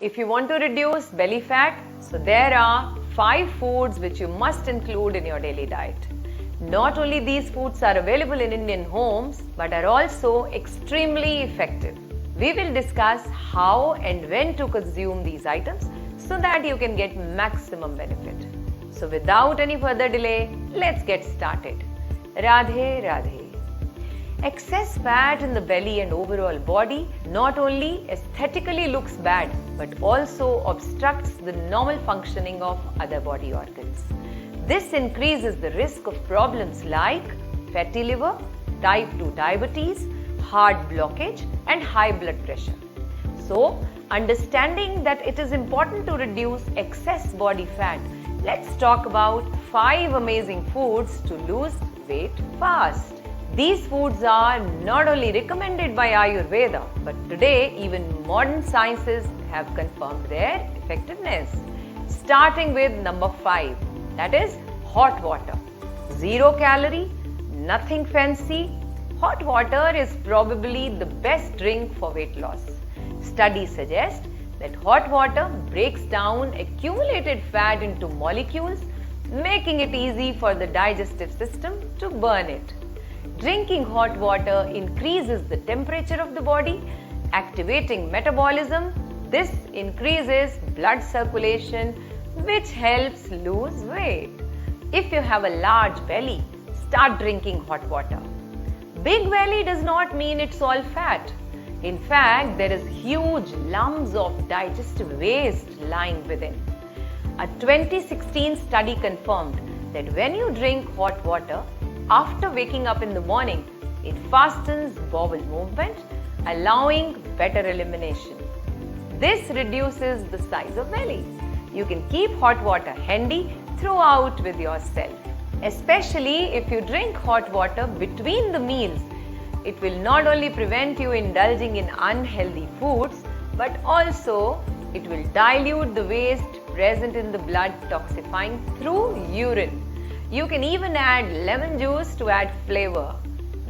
If you want to reduce belly fat, so there are 5 foods which you must include in your daily diet. Not only these foods are available in Indian homes, but are also extremely effective. We will discuss how and when to consume these items so that you can get maximum benefit. So without any further delay, let's get started. Radhe Radhe. Excess fat in the belly and overall body not only aesthetically looks bad, but also obstructs the normal functioning of other body organs. This increases the risk of problems like fatty liver, type 2 diabetes, heart blockage, and high blood pressure. So, understanding that it is important to reduce excess body fat, let's talk about 5 amazing foods to lose weight fast. These foods are not only recommended by Ayurveda, but today even modern sciences have confirmed their effectiveness. Starting with number 5, that is hot water. 0 calorie, nothing fancy. Hot water is probably the best drink for weight loss. Studies suggest that hot water breaks down accumulated fat into molecules, making it easy for the digestive system to burn it. Drinking hot water increases the temperature of the body, activating metabolism. This increases blood circulation, which helps lose weight. If you have a large belly, start drinking hot water. Big belly does not mean it's all fat. In fact, there is huge lumps of digestive waste lying within. A 2016 study confirmed that when you drink hot water, after waking up in the morning, it fastens bowel movement, allowing better elimination. This reduces the size of belly. You can keep hot water handy throughout with yourself. Especially if you drink hot water between the meals, it will not only prevent you indulging in unhealthy foods, but also it will dilute the waste present in the blood, toxifying through urine. You can even add lemon juice to add flavor.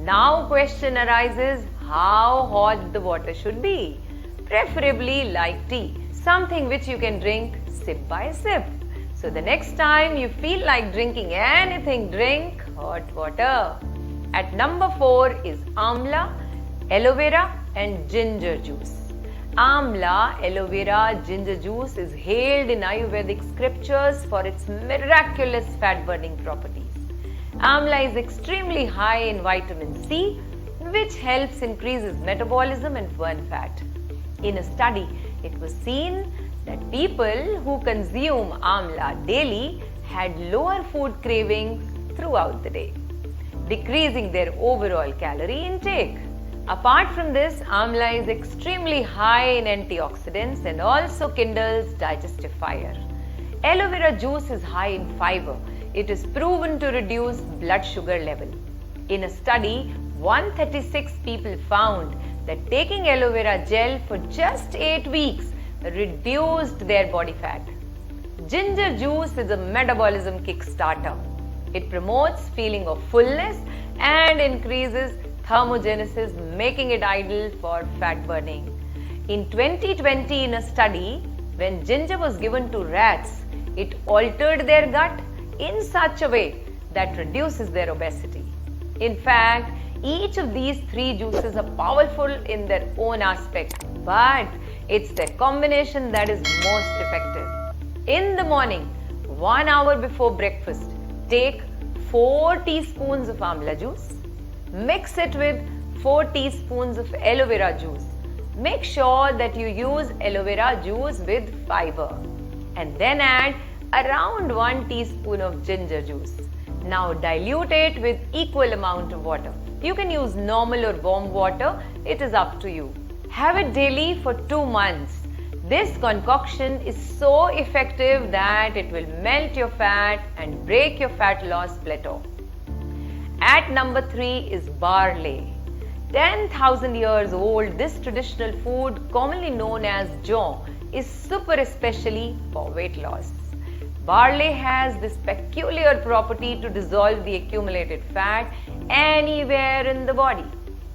Now question arises, how hot the water should be? Preferably like tea, something which you can drink sip by sip. So the next time you feel like drinking anything, drink hot water. At number 4 is amla, aloe vera and ginger juice. Amla, aloe vera, ginger juice is hailed in Ayurvedic scriptures for its miraculous fat-burning properties. Amla is extremely high in vitamin C, which helps increases metabolism and burn fat. In a study, it was seen that people who consume amla daily had lower food cravings throughout the day, decreasing their overall calorie intake. Apart from this, amla is extremely high in antioxidants and also kindles digestive fire. Aloe vera juice is high in fiber. It is proven to reduce blood sugar level. In a study, 136 people found that taking aloe vera gel for just 8 weeks reduced their body fat. Ginger juice is a metabolism kickstarter. It promotes feeling of fullness and increases thermogenesis, making it ideal for fat burning. In 2020, in a study, when ginger was given to rats, it altered their gut in such a way that reduces their obesity. In fact, each of these 3 juices are powerful in their own aspect, but it's their combination that is most effective. In the morning, 1 hour before breakfast, take 4 teaspoons of amla juice. Mix it with 4 teaspoons of aloe vera juice. Make sure that you use aloe vera juice with fiber. And then add around 1 teaspoon of ginger juice. Now dilute it with equal amount of water. You can use normal or warm water, it is up to you. Have it daily for 2 months. This concoction is so effective that it will melt your fat and break your fat loss plateau. At number 3 is barley. 10,000 years old, this traditional food, commonly known as jaw, is super especially for weight loss. Barley has this peculiar property to dissolve the accumulated fat anywhere in the body.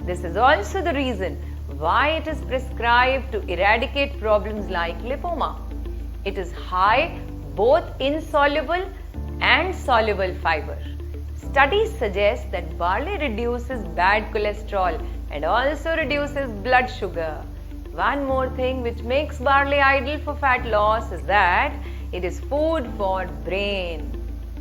This is also the reason Why it is prescribed to eradicate problems like lipoma? It is high both insoluble and soluble fiber. Studies suggest that barley reduces bad cholesterol and also reduces blood sugar. One more thing which makes barley ideal for fat loss is that it is food for brain.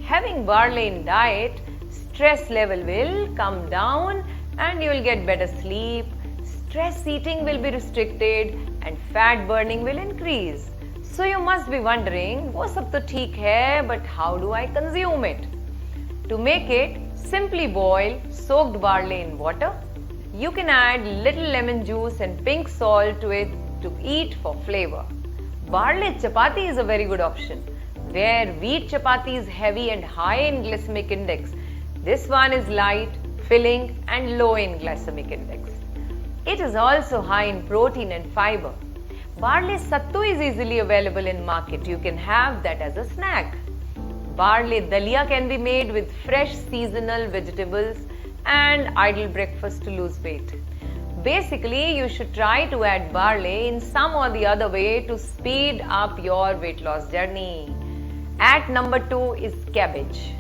Having barley in diet, stress level will come down and you will get better sleep. Stress eating will be restricted and fat burning will increase. So you must be wondering, वो सब तो ठीक है, but how do I consume it? To make it, simply boil soaked barley in water. You can add little lemon juice and pink salt to it to eat for flavor. Barley chapati is a very good option. Where wheat chapati is heavy and high in glycemic index, this one is light, filling and low in glycemic index. It is also high in protein and fiber. Barley sattu is easily available in market. You can have that as a snack. Barley dalia can be made with fresh seasonal vegetables and ideal breakfast to lose weight. Basically, you should try to add barley in some or the other way to speed up your weight loss journey. At number 2 is cabbage.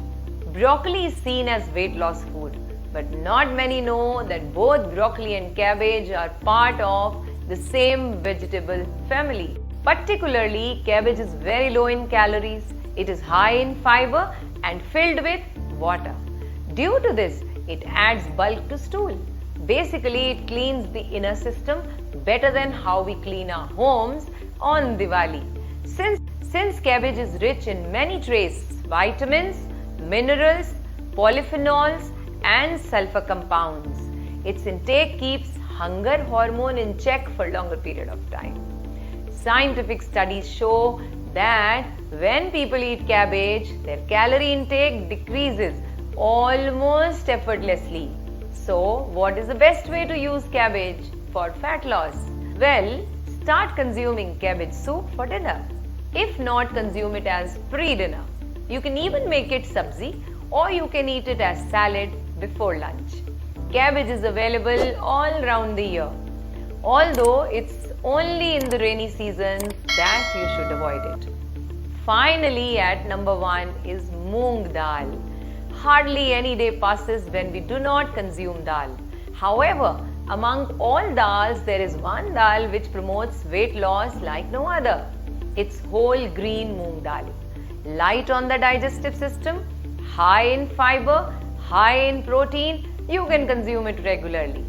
Broccoli is seen as weight loss food, but not many know that both broccoli and cabbage are part of the same vegetable family. Particularly, cabbage is very low in calories. It is high in fiber and filled with water. Due to this, it adds bulk to stool. Basically, it cleans the inner system better than how we clean our homes on Diwali. Since cabbage is rich in many trace vitamins, minerals, polyphenols and sulfur compounds, its intake keeps hunger hormone in check for longer period of time. Scientific studies show that when people eat cabbage, their calorie intake decreases almost effortlessly. So, what is the best way to use cabbage for fat loss? Well, start consuming cabbage soup for dinner. If not, consume it as pre-dinner. You can even make it sabzi or you can eat it as salad before lunch. Cabbage is available all around the year. Although it's only in the rainy season that you should avoid it. Finally, at number 1 is moong dal. Hardly any day passes when we do not consume dal. However, among all dals, there is one dal which promotes weight loss like no other. It's whole green moong dal. Light on the digestive system, high in fiber, high in protein, you can consume it regularly.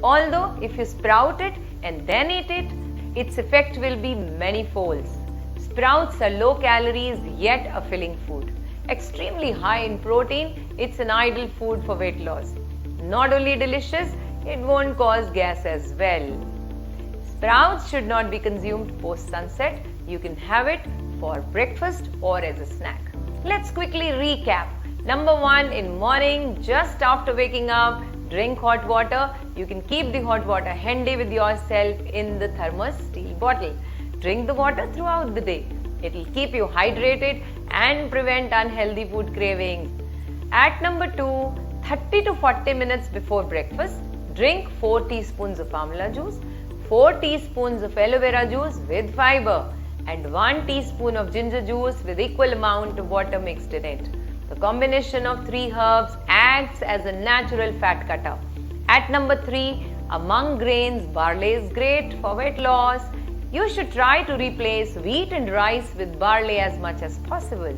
Although, if you sprout it and then eat it, its effect will be many folds. Sprouts are low calories yet a filling food. Extremely high in protein, it's an ideal food for weight loss. Not only delicious, it won't cause gas as well. Sprouts should not be consumed post sunset. You can have it for breakfast or as a snack. Let's quickly recap. Number 1, in morning, just after waking up, drink hot water. You can keep the hot water handy with yourself in the thermos steel bottle. Drink the water throughout the day. It will keep you hydrated and prevent unhealthy food cravings. At number 2, 30 to 40 minutes before breakfast, drink 4 teaspoons of amla juice, 4 teaspoons of aloe vera juice with fiber and 1 teaspoon of ginger juice with equal amount of water mixed in it. The combination of 3 herbs acts as a natural fat cutter. At number 3, among grains, barley is great for weight loss. You should try to replace wheat and rice with barley as much as possible.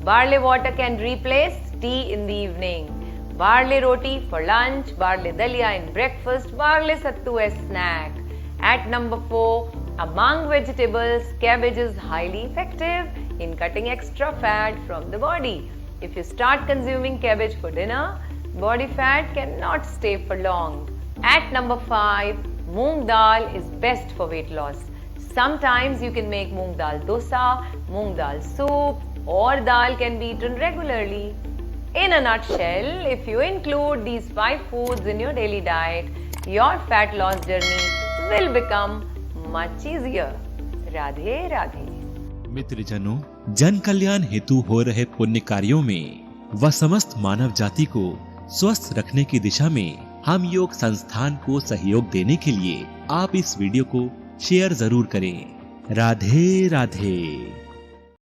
Barley water can replace tea in the evening. Barley roti for lunch, barley dalia in breakfast, barley sattu as snack. At number 4, among vegetables, cabbage is highly effective in cutting extra fat from the body. If you start consuming cabbage for dinner, body fat cannot stay for long. At number 5, moong dal is best for weight loss. Sometimes you can make moong dal dosa, moong dal soup, or dal can be eaten regularly. In a nutshell, if you include these 5 foods in your daily diet, your fat loss journey will become much easier. Radhe Radhe. मित्रजनों, जन कल्याण हेतु हो रहे पुण्य कार्यों में व समस्त मानव जाति को स्वस्थ रखने की दिशा में हम योग संस्थान को सहयोग देने के लिए आप इस वीडियो को शेयर जरूर करें। राधे राधे।